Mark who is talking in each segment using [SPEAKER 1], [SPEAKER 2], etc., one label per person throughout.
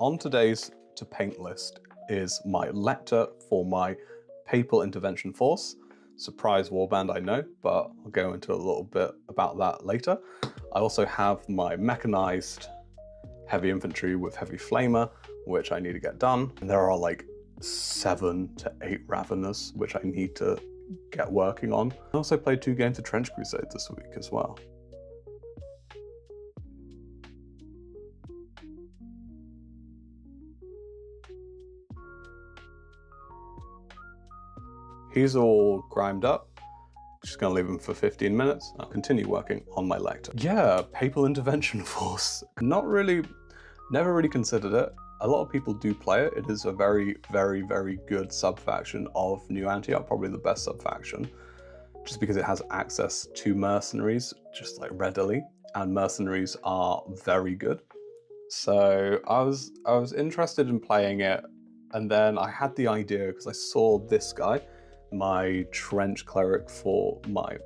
[SPEAKER 1] on today's to paint list is my Lector for my Papal Intervention Force. Surprise warband, I know, but I'll go into a little bit about that later. I also have my Mechanized heavy infantry with heavy flamer, which I need to get done. And there are like 7 to 8 Ravenous, which I need to get working on. I also played 2 games of Trench Crusade this week as well. He's all grimed up. Just gonna leave him for 15 minutes. I'll continue working on my Lector. Yeah, Papal Intervention Force. Never really considered it. A lot of people do play it. It is a very, very, very good sub-faction of New Antioch, probably the best sub-faction, just because it has access to mercenaries, just like readily, and mercenaries are very good. So I was interested in playing it, and then I had the idea because I saw this guy, my Trench Cleric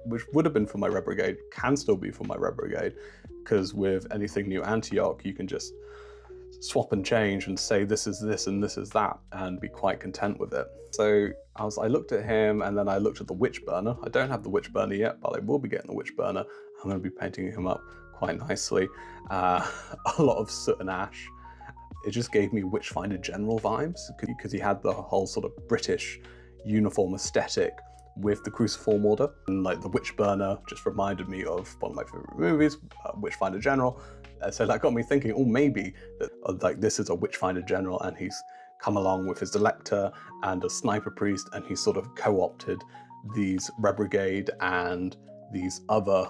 [SPEAKER 1] which would have been for my Red Brigade, can still be for my Red Brigade, because with anything New Antioch, you can just swap and change and say this is this and this is that and be quite content with it. So I looked at him, and then I looked at the Witch Burner. I don't have the Witch Burner yet, but I will be getting the Witch Burner. I'm going to be painting him up quite nicely. A lot of soot and ash. It just gave me Witchfinder General vibes because he had the whole sort of British uniform aesthetic with the cruciform order, and like the Witch Burner just reminded me of one of my favorite movies, Witchfinder General. So that got me thinking, oh, maybe that like this is a Witchfinder General, and he's come along with his Lector and a Sniper Priest, and he's sort of co-opted these Red Brigade and these other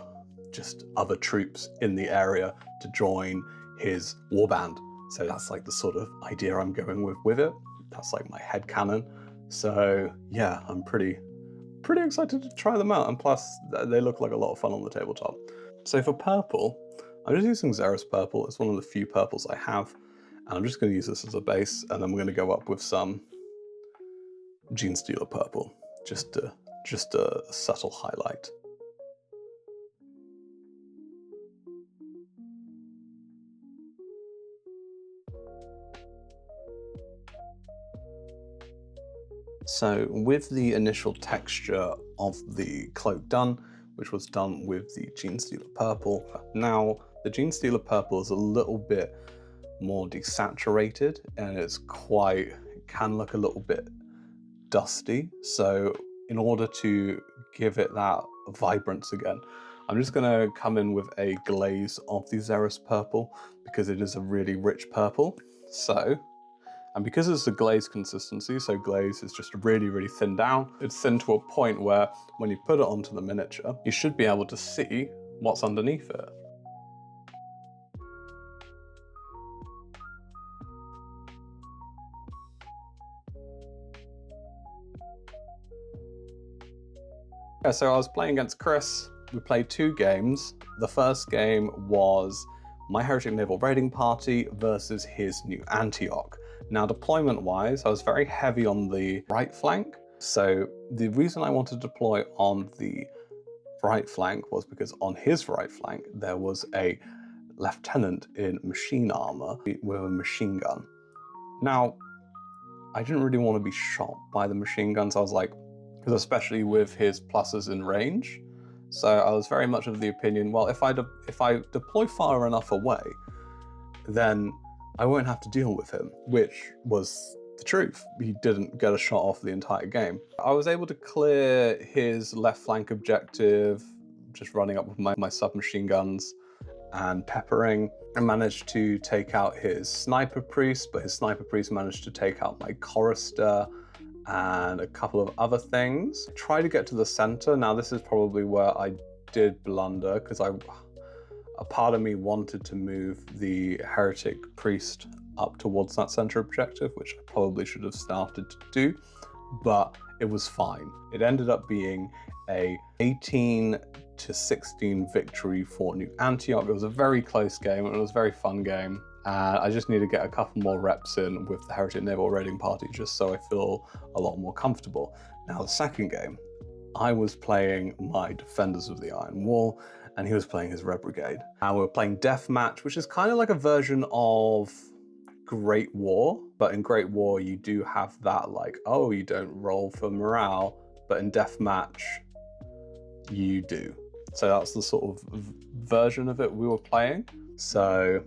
[SPEAKER 1] troops in the area to join his warband. So that's like the sort of idea I'm going with it. That's like my headcanon. So yeah, I'm pretty excited to try them out, and plus they look like a lot of fun on the tabletop. So for purple, I'm just using Xeris purple. It's one of the few purples I have, and I'm just going to use this as a base, and then we're going to go up with some Genestealer purple, just a subtle highlight. So with the initial texture of the cloak done, which was done with the Genestealer purple, now the Genestealer purple is a little bit more desaturated, and it can look a little bit dusty. So in order to give it that vibrance again, I'm just going to come in with a glaze of the Xeris purple because it is a really rich purple. And because it's a glaze consistency, so glaze is just really, really thin down, it's thin to a point where when you put it onto the miniature, you should be able to see what's underneath it. Yeah, so I was playing against Chris. We played 2 games. The first game was my Heretic Naval Raiding Party versus his New Antioch. Now, deployment-wise, I was very heavy on the right flank. So the reason I wanted to deploy on the right flank was because on his right flank, there was a lieutenant in machine armor with a machine gun. Now, I didn't really want to be shot by the machine guns. I was like, because especially with his pluses in range. So I was very much of the opinion, well, if I deploy far enough away, then I won't have to deal with him, which was the truth. He didn't get a shot off the entire game. I was able to clear his left flank objective, just running up with my submachine guns and peppering. I managed to take out his Sniper Priest, but his Sniper Priest managed to take out my Chorister and a couple of other things. Try to get to the center. Now this is probably where I did blunder, because a part of me wanted to move the Heretic Priest up towards that center objective, which I probably should have started to do, but it was fine. It ended up being a 18-16 victory for New Antioch. It was a very close game, and it was a very fun game. I just need to get a couple more reps in with the Heretic Naval Raiding Party just so I feel a lot more comfortable. Now the second game, I was playing my Defenders of the Iron Wall, and he was playing his Red Brigade. And we were playing Deathmatch, which is kind of like a version of Great War, but in Great War you do have that like, oh, you don't roll for morale, but in Deathmatch you do. So that's the sort of version of it we were playing. So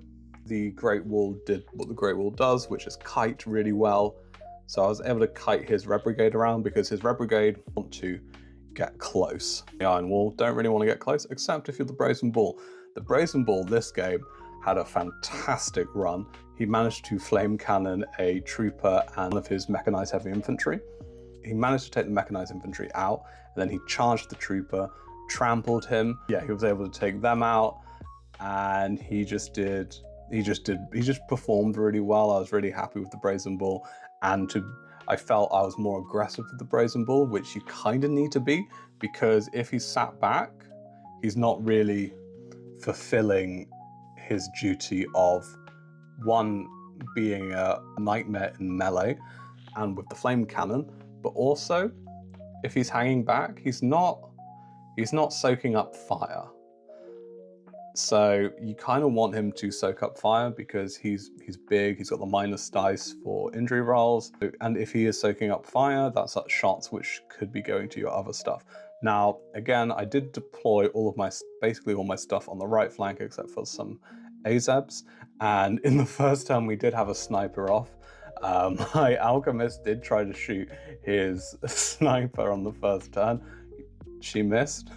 [SPEAKER 1] the Great Wall did what the Great Wall does, which is kite really well. So I was able to kite his Red Brigade around because his Red Brigade want to get close. The Iron Wall don't really want to get close, except if you're the Brazen Bull. The Brazen Bull this game had a fantastic run. He managed to flame cannon a trooper and one of his mechanized heavy infantry. He managed to take the mechanized infantry out, and then he charged the trooper, trampled him. Yeah, he was able to take them out, and he just performed really well. I was really happy with the Brazen Bull, and I felt I was more aggressive with the Brazen Bull, which you kind of need to be, because if he's sat back, he's not really fulfilling his duty of, one, being a nightmare in melee and with the flame cannon, but also if he's hanging back, he's not soaking up fire. So you kind of want him to soak up fire because he's big, he's got the minus dice for injury rolls, and if he is soaking up fire, that's shots which could be going to your other stuff. Now, again, I did deploy basically all my stuff on the right flank except for some AZEBs, and in the first turn we did have a sniper off. My Alchemist did try to shoot his sniper on the first turn. She missed,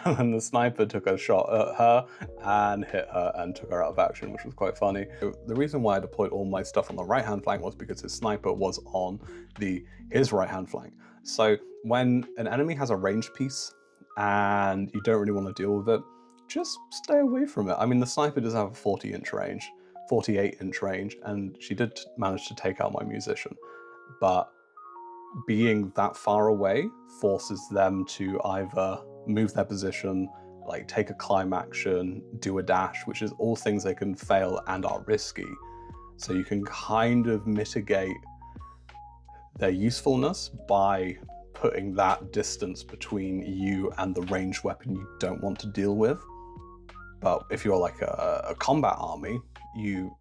[SPEAKER 1] and then the sniper took a shot at her and hit her and took her out of action, which was quite funny. The reason why I deployed all my stuff on the right-hand flank was because his sniper was on his right-hand flank. So when an enemy has a ranged piece and you don't really want to deal with it, just stay away from it. I mean, the sniper does have a 48-inch range, and she did manage to take out my musician, but being that far away forces them to either move their position, like take a climb action, do a dash, which is all things they can fail and are risky. So you can kind of mitigate their usefulness by putting that distance between you and the ranged weapon you don't want to deal with. But if you're like a combat army, you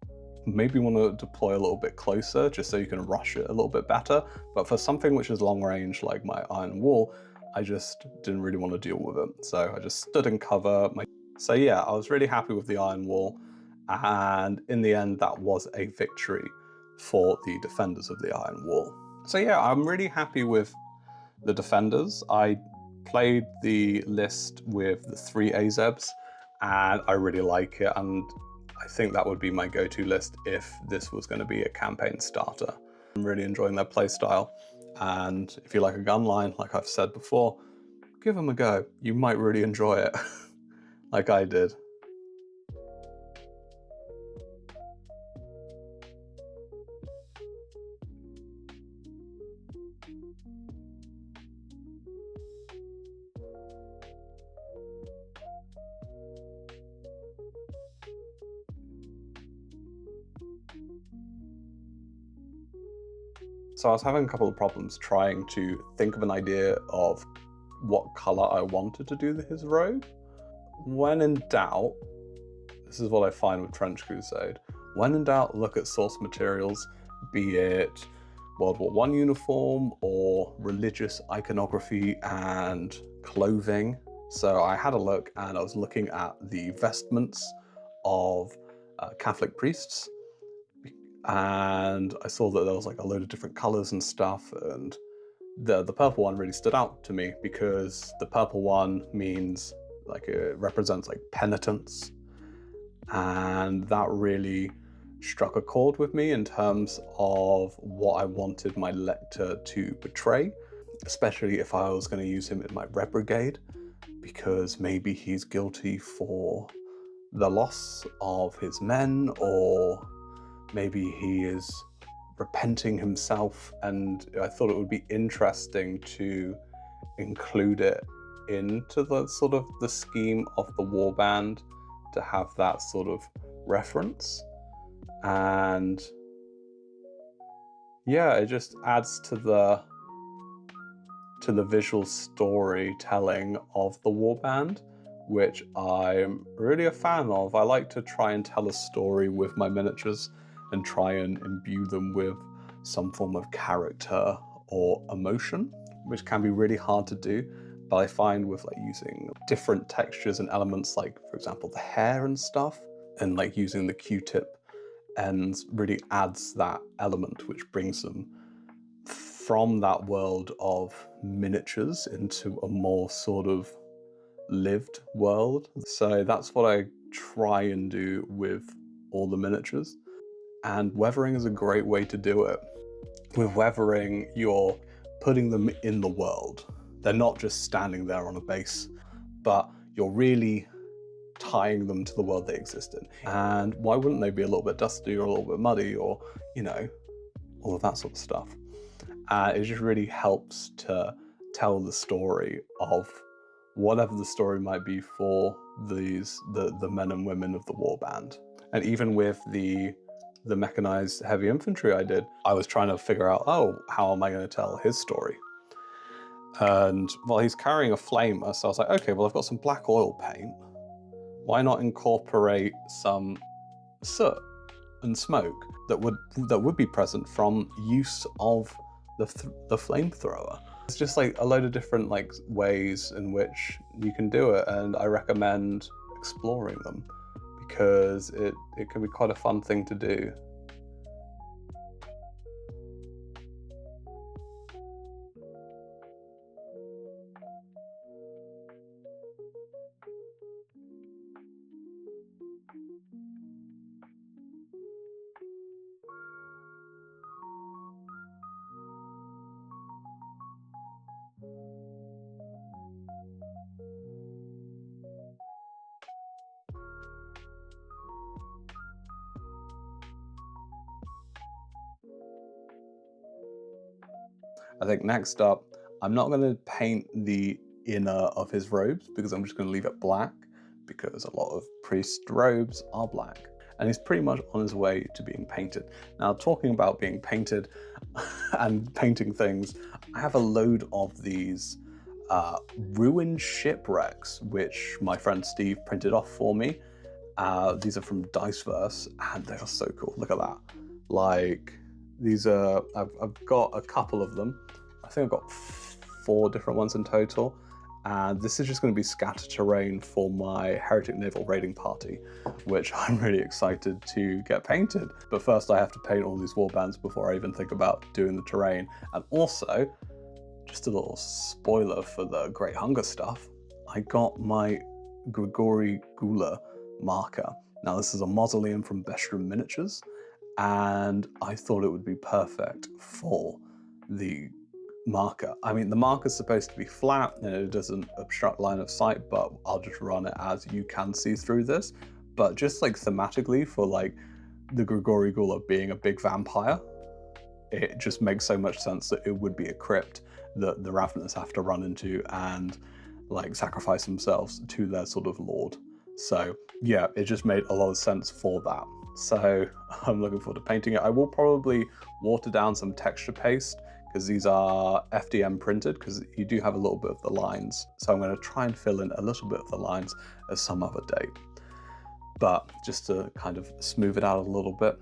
[SPEAKER 1] maybe want to deploy a little bit closer just so you can rush it a little bit better. But for something which is long range like my Iron Wall, I just didn't really want to deal with it. So I just stood in cover. So yeah, I was really happy with the Iron Wall. And in the end, that was a victory for the defenders of the Iron Wall. So yeah, I'm really happy with the defenders. I played the list with the 3 AZEBs, and I really like it. And I think that would be my go-to list if this was going to be a campaign starter. I'm really enjoying their playstyle, and if you like a gun line, like I've said before, give them a go. You might really enjoy it, like I did. So I was having a couple of problems trying to think of an idea of what color I wanted to do his robe. When in doubt, this is what I find with Trench Crusade. When in doubt, look at source materials, be it World War I uniform or religious iconography and clothing. So I had a look, and I was looking at the vestments of Catholic priests, and I saw that there was like a load of different colors and stuff, and the purple one really stood out to me because the purple one means like it represents like penitence, and that really struck a chord with me in terms of what I wanted my Lector to portray, especially if I was going to use him in my Red Brigade, because maybe he's guilty for the loss of his men, or maybe he is repenting himself, and I thought it would be interesting to include it into the sort of the scheme of the warband, to have that sort of reference. And yeah, it just adds to the visual storytelling of the warband, which I'm really a fan of. I like to try and tell a story with my miniatures, and try and imbue them with some form of character or emotion, which can be really hard to do. But I find with like using different textures and elements, like for example the hair and stuff, and like using the Q-tip ends really adds that element which brings them from that world of miniatures into a more sort of lived world. So that's what I try and do with all the miniatures. And weathering is a great way to do it. With weathering, you're putting them in the world. They're not just standing there on a base, but you're really tying them to the world they exist in. And why wouldn't they be a little bit dusty or a little bit muddy or, you know, all of that sort of stuff. It just really helps to tell the story of whatever the story might be for the men and women of the warband. And even with the mechanized heavy infantry I was trying to figure out, oh, how am I going to tell his story? And well, he's carrying a flamer, so I was like, okay, well, I've got some black oil paint. Why not incorporate some soot and smoke that would be present from use of the flamethrower? It's just like a load of different like ways in which you can do it, and I recommend exploring them because it can be quite a fun thing to do. I think next up, I'm not going to paint the inner of his robes because I'm just going to leave it black because a lot of priest robes are black. And he's pretty much on his way to being painted. Now, talking about being painted and painting things, I have a load of these ruined shipwrecks, which my friend Steve printed off for me. These are from Diceverse, and they are so cool. Look at that. Like, these are, I've got a couple of them. I think I've got 4 different ones in total. And this is just going to be scatter terrain for my Heretic Naval Raiding Party, which I'm really excited to get painted. But first I have to paint all these warbands before I even think about doing the terrain. And also, just a little spoiler for the Great Hunger stuff, I got my Grigori Gula marker. Now this is a mausoleum from Bestrom Miniatures, and I thought it would be perfect for the marker. I mean, the marker's supposed to be flat and it doesn't obstruct line of sight, but I'll just run it as you can see through this. But just like thematically for like the Grigori Gula being a big vampire, it just makes so much sense that it would be a crypt that the Ravenous have to run into and like sacrifice themselves to their sort of lord. So yeah, it just made a lot of sense for that. So I'm looking forward to painting it. I will probably water down some texture paste because these are FDM printed, because you do have a little bit of the lines. So I'm going to try and fill in a little bit of the lines at some other date. But just to kind of smooth it out a little bit.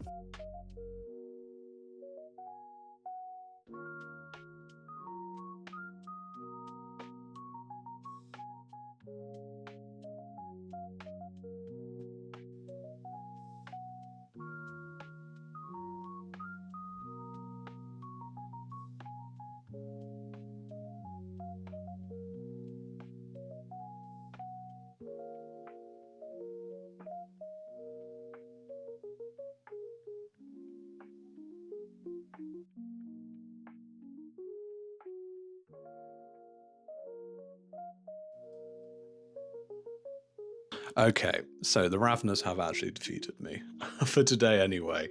[SPEAKER 1] Okay, so the Ravenous have actually defeated me, for today anyway.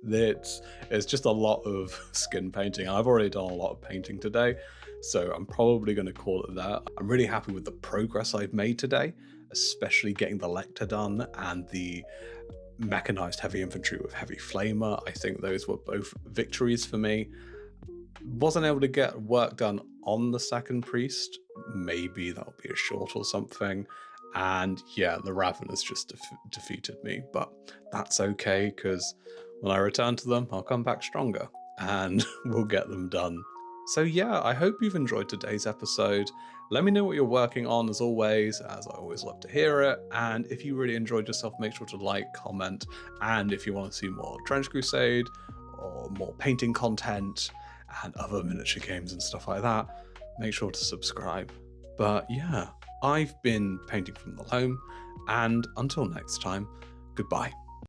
[SPEAKER 1] It's just a lot of skin painting. I've already done a lot of painting today, so I'm probably going to call it that. I'm really happy with the progress I've made today, especially getting the Lector done and the mechanized heavy infantry with heavy flamer. I think those were both victories for me. Wasn't able to get work done on the second priest. Maybe that'll be a short or something. And yeah, the Ravenous just defeated me, but that's okay, because when I return to them, I'll come back stronger and we'll get them done. So yeah, I hope you've enjoyed today's episode. Let me know what you're working on, as always I always love to hear it. And if you really enjoyed yourself, make sure to like, comment, and if you want to see more Trench Crusade or more painting content and other miniature games and stuff like that, make sure to subscribe. But yeah, I've been Painting from the Loam, and until next time, goodbye.